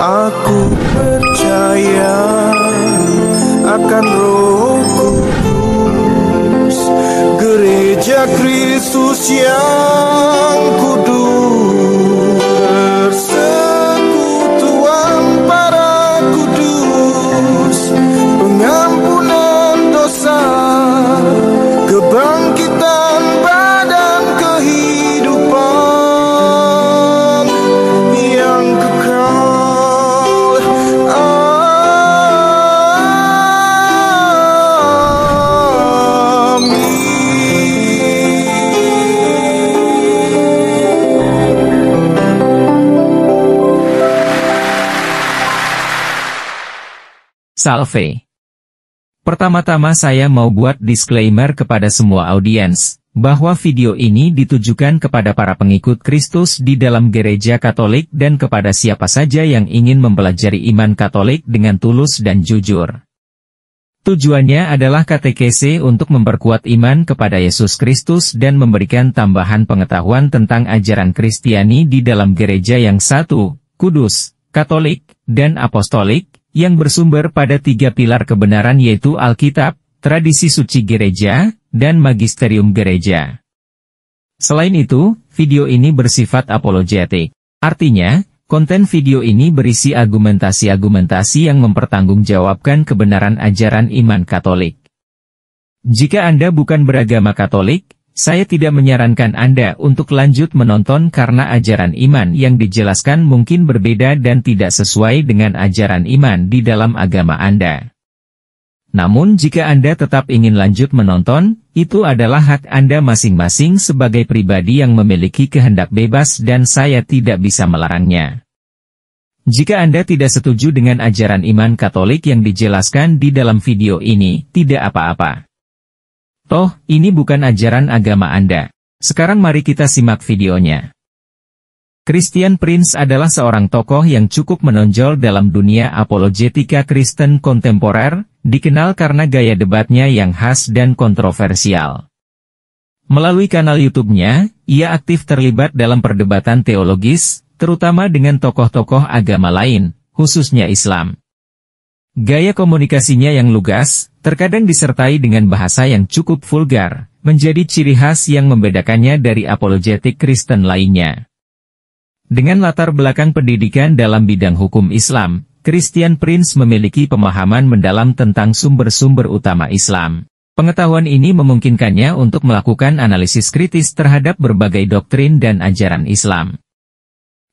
Aku percaya akan Roh Kudus, Gereja Kristus yang kudus, persekutuan para kudus, pengampunan dosa, kebangkitan badan, kehidupan yang kekal. Salve. Pertama-tama saya mau buat disclaimer kepada semua audiens, bahwa video ini ditujukan kepada para pengikut Kristus di dalam gereja Katolik dan kepada siapa saja yang ingin mempelajari iman Katolik dengan tulus dan jujur. Tujuannya adalah katekese untuk memperkuat iman kepada Yesus Kristus dan memberikan tambahan pengetahuan tentang ajaran Kristiani di dalam gereja yang satu, kudus, Katolik, dan Apostolik, yang bersumber pada 3 pilar kebenaran yaitu Alkitab, tradisi suci gereja, dan magisterium gereja. Selain itu, video ini bersifat apologetik. Artinya, konten video ini berisi argumentasi-argumentasi yang mempertanggungjawabkan kebenaran ajaran iman Katolik. Jika Anda bukan beragama Katolik, saya tidak menyarankan Anda untuk lanjut menonton karena ajaran iman yang dijelaskan mungkin berbeda dan tidak sesuai dengan ajaran iman di dalam agama Anda. Namun jika Anda tetap ingin lanjut menonton, itu adalah hak Anda masing-masing sebagai pribadi yang memiliki kehendak bebas dan saya tidak bisa melarangnya. Jika Anda tidak setuju dengan ajaran iman Katolik yang dijelaskan di dalam video ini, tidak apa-apa. Toh, ini bukan ajaran agama Anda. Sekarang mari kita simak videonya. Christian Prince adalah seorang tokoh yang cukup menonjol dalam dunia apologetika Kristen kontemporer, dikenal karena gaya debatnya yang khas dan kontroversial. Melalui kanal YouTube-nya, ia aktif terlibat dalam perdebatan teologis, terutama dengan tokoh-tokoh agama lain, khususnya Islam. Gaya komunikasinya yang lugas, terkadang disertai dengan bahasa yang cukup vulgar, menjadi ciri khas yang membedakannya dari apologetik Kristen lainnya. Dengan latar belakang pendidikan dalam bidang hukum Islam, Christian Prince memiliki pemahaman mendalam tentang sumber-sumber utama Islam. Pengetahuan ini memungkinkannya untuk melakukan analisis kritis terhadap berbagai doktrin dan ajaran Islam.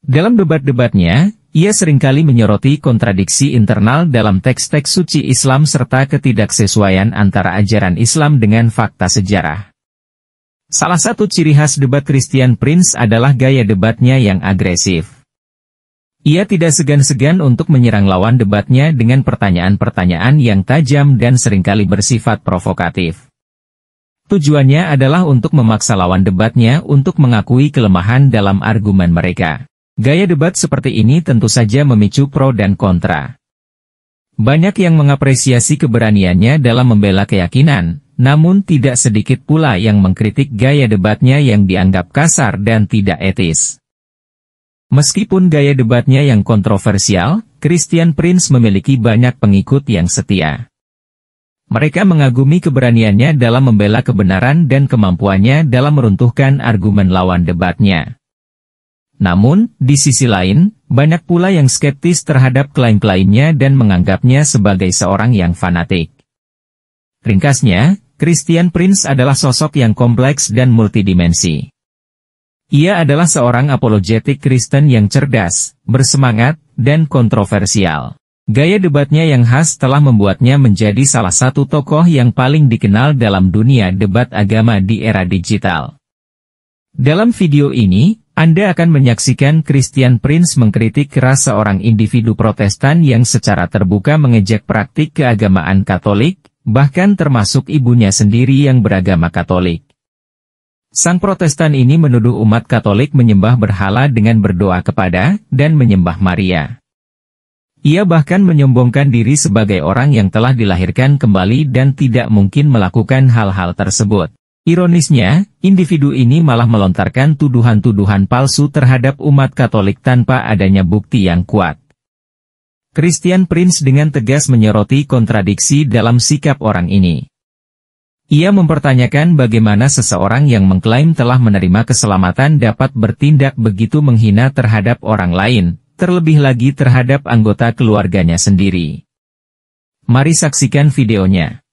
Dalam debat-debatnya, ia seringkali menyoroti kontradiksi internal dalam teks-teks suci Islam serta ketidaksesuaian antara ajaran Islam dengan fakta sejarah. Salah satu ciri khas debat Christian Prince adalah gaya debatnya yang agresif. Ia tidak segan-segan untuk menyerang lawan debatnya dengan pertanyaan-pertanyaan yang tajam dan seringkali bersifat provokatif. Tujuannya adalah untuk memaksa lawan debatnya untuk mengakui kelemahan dalam argumen mereka. Gaya debat seperti ini tentu saja memicu pro dan kontra. Banyak yang mengapresiasi keberaniannya dalam membela keyakinan, namun tidak sedikit pula yang mengkritik gaya debatnya yang dianggap kasar dan tidak etis. Meskipun gaya debatnya yang kontroversial, Christian Prince memiliki banyak pengikut yang setia. Mereka mengagumi keberaniannya dalam membela kebenaran dan kemampuannya dalam meruntuhkan argumen lawan debatnya. Namun, di sisi lain, banyak pula yang skeptis terhadap klaim-klaimnya dan menganggapnya sebagai seorang yang fanatik. Ringkasnya, Christian Prince adalah sosok yang kompleks dan multidimensi. Ia adalah seorang apologetik Kristen yang cerdas, bersemangat, dan kontroversial. Gaya debatnya yang khas telah membuatnya menjadi salah satu tokoh yang paling dikenal dalam dunia debat agama di era digital. Dalam video ini, Anda akan menyaksikan Christian Prince mengkritik keras seorang individu Protestan yang secara terbuka mengejek praktik keagamaan Katolik, bahkan termasuk ibunya sendiri yang beragama Katolik. Sang Protestan ini menuduh umat Katolik menyembah berhala dengan berdoa kepada, dan menyembah Maria. Ia bahkan menyombongkan diri sebagai orang yang telah dilahirkan kembali dan tidak mungkin melakukan hal-hal tersebut. Ironisnya, individu ini malah melontarkan tuduhan-tuduhan palsu terhadap umat Katolik tanpa adanya bukti yang kuat. Christian Prince dengan tegas menyoroti kontradiksi dalam sikap orang ini. Ia mempertanyakan bagaimana seseorang yang mengklaim telah menerima keselamatan dapat bertindak begitu menghina terhadap orang lain, terlebih lagi terhadap anggota keluarganya sendiri. Mari saksikan videonya.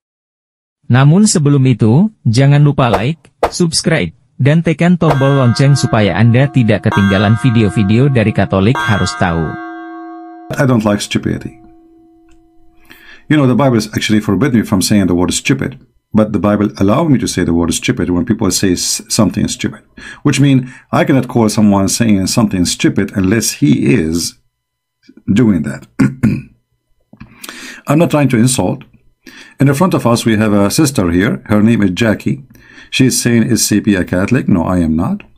Namun sebelum itu, jangan lupa like, subscribe, dan tekan tombol lonceng supaya Anda tidak ketinggalan video-video dari Katolik Harus Tahu. I don't like stupidity. You know, the Bible actually forbid me from saying the word stupid. But the Bible allows me to say the word stupid when people say something is stupid. Which means I cannot call someone saying something stupid unless he is doing that. I'm not trying to insult. In the front of us we have a sister here. Her name is Jackie. She's saying, is CP a Catholic? No, I am not.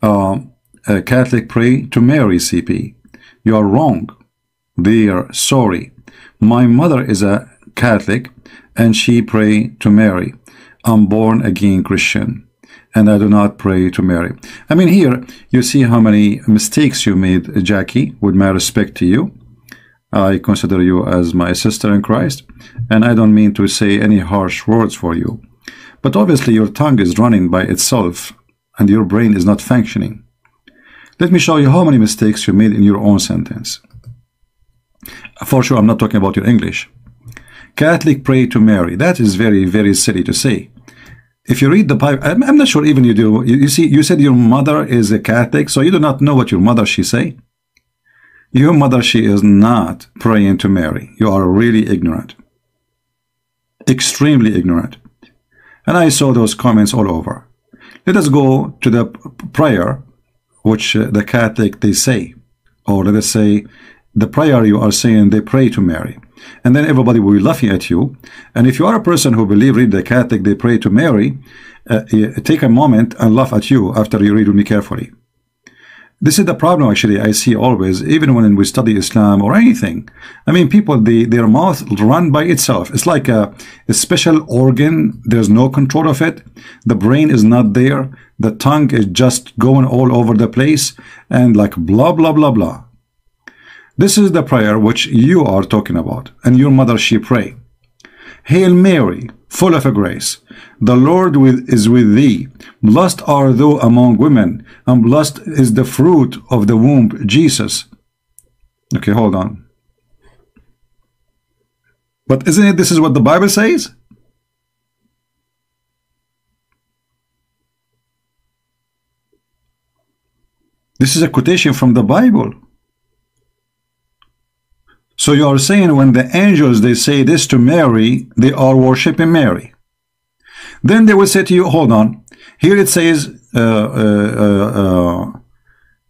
A Catholic pray to Mary, CP. You are wrong. They are sorry. My mother is a Catholic and she pray to Mary. I'm born again Christian and I do not pray to Mary. I mean, here you see how many mistakes you made, Jackie. With my respect to you, I consider you as my sister in Christ, and I don't mean to say any harsh words for you, but obviously your tongue is running by itself and your brain is not functioning. Let me show you how many mistakes you made in your own sentence. For sure, I'm not talking about your English. Catholic pray to Mary. That is very, very silly to say. If you read the Bible, I'm not sure even you do. You see, you said your mother is a Catholic, so you do not know what your mother she say. Your mother, she is not praying to Mary. You are really ignorant. Extremely ignorant. And I saw those comments all over. Let us go to the prayer which the Catholic they say. Or let us say the prayer you are saying they pray to Mary. And then everybody will be laughing at you. And if you are a person who believes read the Catholic they pray to Mary, take a moment and laugh at you after you read with me carefully. This is the problem actually I see always, even when we study Islam or anything. I mean, people, their mouth run by itself. It's like a special organ. There's no control of it. The brain is not there. The tongue is just going all over the place and like blah, blah, blah, blah. This is the prayer which you are talking about, and your mother she pray. Hail Mary, full of grace, the Lord is with thee. Blessed art thou among women, and blessed is the fruit of the womb, Jesus. Okay, hold on. But isn't it this is what the Bible says? This is a quotation from the Bible. So you are saying when the angels they say this to Mary, they are worshiping Mary. Then they will say to you, hold on, here it says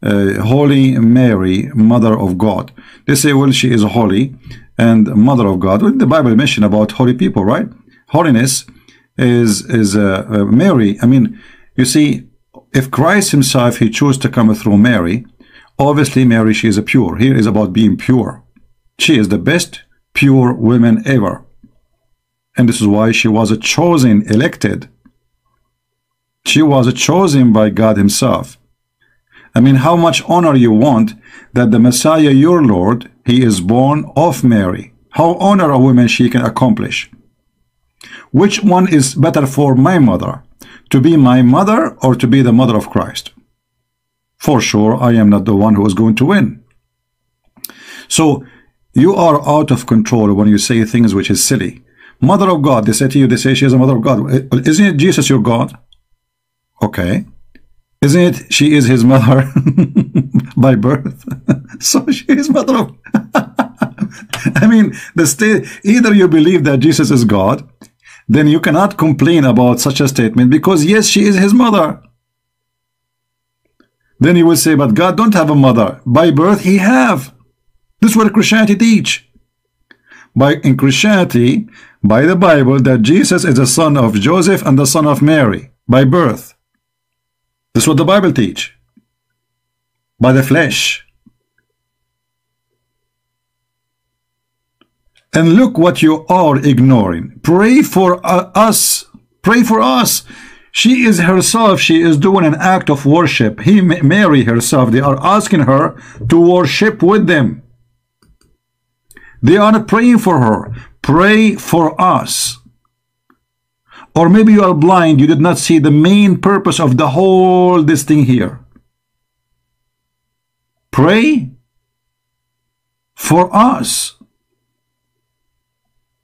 Holy Mary, Mother of God. They say, well, she is holy and Mother of God. Well, the Bible mentioned about holy people, right? Holiness is Mary. I mean, you see, if Christ himself, he chose to come through Mary, obviously Mary, she is a pure. Here is about being pure. She is the best pure woman ever. And this is why she was a chosen, elected. She was chosen by God himself. I mean, how much honor you want that the Messiah, your Lord, he is born of Mary. How honor a woman she can accomplish. Which one is better for my mother? To be my mother or to be the mother of Christ? For sure, I am not the one who is going to win. So, you are out of control when you say things which is silly. Mother of God, they say to you, they say she is a mother of God. Isn't it Jesus your God? Okay. Isn't it she is his mother by birth? So she is mother of I mean, the state, either you believe that Jesus is God, then you cannot complain about such a statement because yes, she is his mother. Then you will say, but God don't have a mother. By birth he have. This is what Christianity teach. In Christianity, by the Bible, that Jesus is the son of Joseph and the son of Mary, by birth. This is what the Bible teach. By the flesh. And look what you are ignoring. Pray for us. Pray for us. She is herself, she is doing an act of worship. Mary herself, they are asking her to worship with them. They are not praying for her. Pray for us. Or maybe you are blind, you did not see the main purpose of the whole this thing here. Pray for us.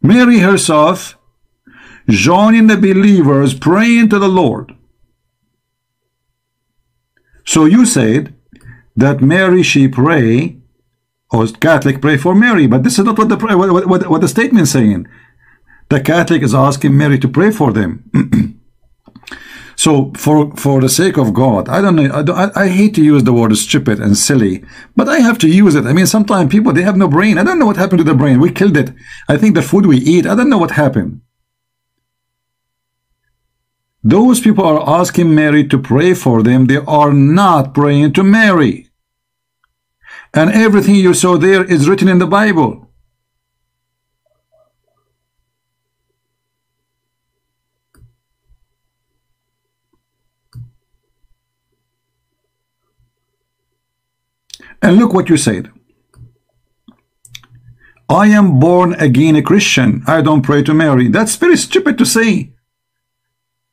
Mary herself joining the believers, praying to the Lord. So you said that Mary, she pray, or Catholic pray for Mary, but this is not what the statement is saying. The Catholic is asking Mary to pray for them. So for the sake of God, I don't know, I hate to use the word stupid and silly, but I have to use it. I mean, sometimes people, they have no brain. I don't know what happened to the brain. We killed it. I think the food we eat, I don't know what happened. Those people are asking Mary to pray for them. They are not praying to Mary. And everything you saw there is written in the Bible. And look what you said. I am born again a Christian. I don't pray to Mary. That's very stupid to say.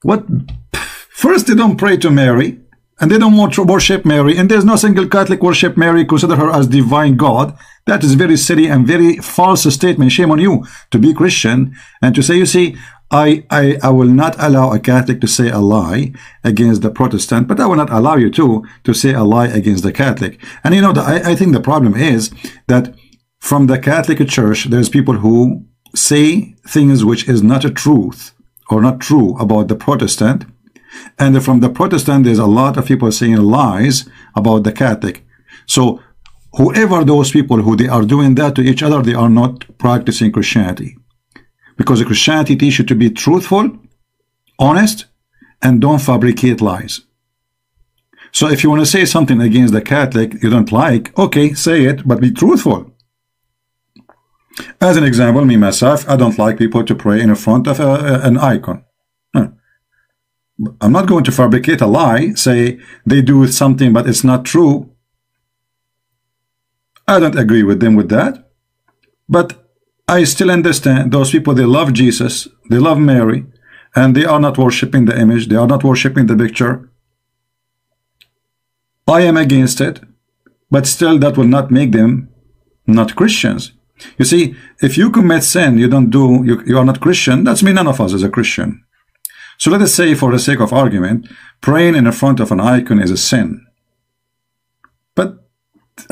What? First, they don't pray to Mary, and they don't want to worship Mary, and there's no single Catholic worship Mary, consider her as divine God. That is very silly and very false statement. Shame on you to be Christian and to say, you see, I will not allow a Catholic to say a lie against the Protestant, but I will not allow you to say a lie against the Catholic. And you know, I think the problem is that from the Catholic Church, there's people who say things which is not a truth or not true about the Protestant, and from the Protestant there's a lot of people saying lies about the Catholic. So whoever those people who they are doing that to each other, they are not practicing Christianity, because Christianity teaches you to be truthful, honest, and don't fabricate lies. So if you want to say something against the Catholic you don't like, okay, say it, but be truthful. As an example, me myself, I don't like people to pray in front of an icon. I'm not going to fabricate a lie, say they do something but it's not true. I don't agree with them with that, but I still understand those people, they love Jesus, they love Mary, and they are not worshiping the image, they are not worshiping the picture. I am against it, but still that will not make them not Christians. You see, if you commit sin, you are not Christian, that's mean none of us is a Christian. So let us say, for the sake of argument, praying in front of an icon is a sin. But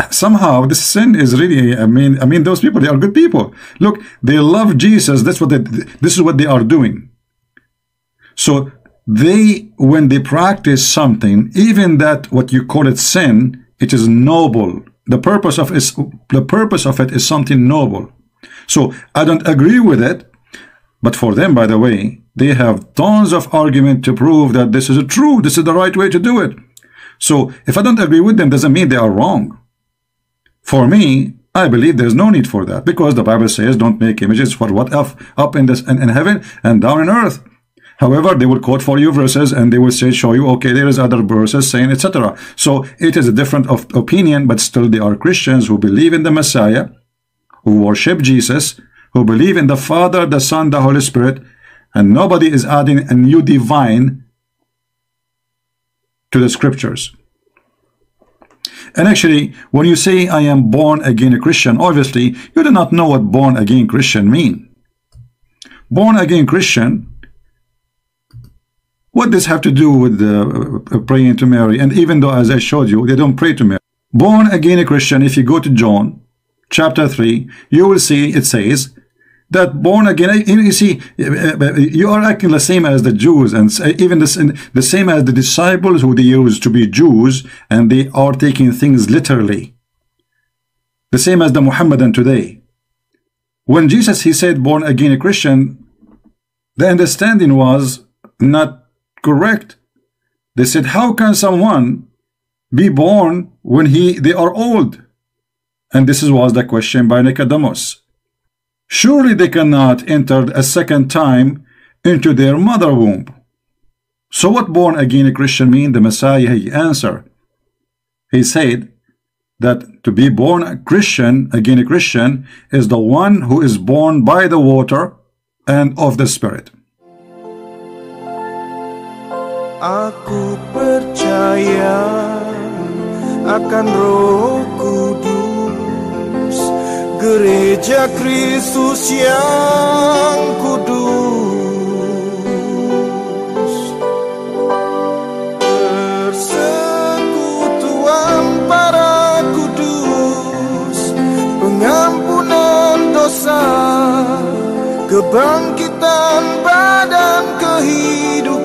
somehow this sin is really, I mean those people, they are good people. Look, they love Jesus. This is what they are doing. So when they practice something, even that what you call it sin, it is noble. The purpose of it is something noble. So I don't agree with it, but for them, by the way, they have tons of argument to prove that this is true, this is the right way to do it. So if I don't agree with them, doesn't mean they are wrong. For me, I believe there's no need for that, because the Bible says don't make images for what up in heaven and down in earth. However, they will quote for you verses and they will say, show you, okay, there is other verses saying, etc. So it is a different opinion, but still they are Christians who believe in the Messiah, who worship Jesus, who believe in the Father, the Son, the Holy Spirit, and nobody is adding a new divine to the scriptures. And actually, when you say I am born again a Christian, obviously you do not know what born again Christian mean. Born again Christian, what does have to do with praying to Mary? And even though, as I showed you, they don't pray to Mary. Born again a Christian, if you go to John chapter 3, you will see it says that born again, you see, you are acting the same as the Jews, and even the same as the disciples who they used to be Jews, and they are taking things literally. The same as the Muhammadan today. When Jesus, he said born again a Christian, the understanding was not correct. They said, how can someone be born when they are old? And this was the question by Nicodemus. Surely they cannot enter a second time into their mother womb. So what born again a Christian mean? The Messiah, he answered. He said that to be born a Christian, again a Christian, is the one who is born by the water and of the Spirit. Aku percaya akan Roh Kudus, gereja Kristus yang kudus, persekutuan para kudus, pengampunan dosa, kebangkitan badan kehidupan.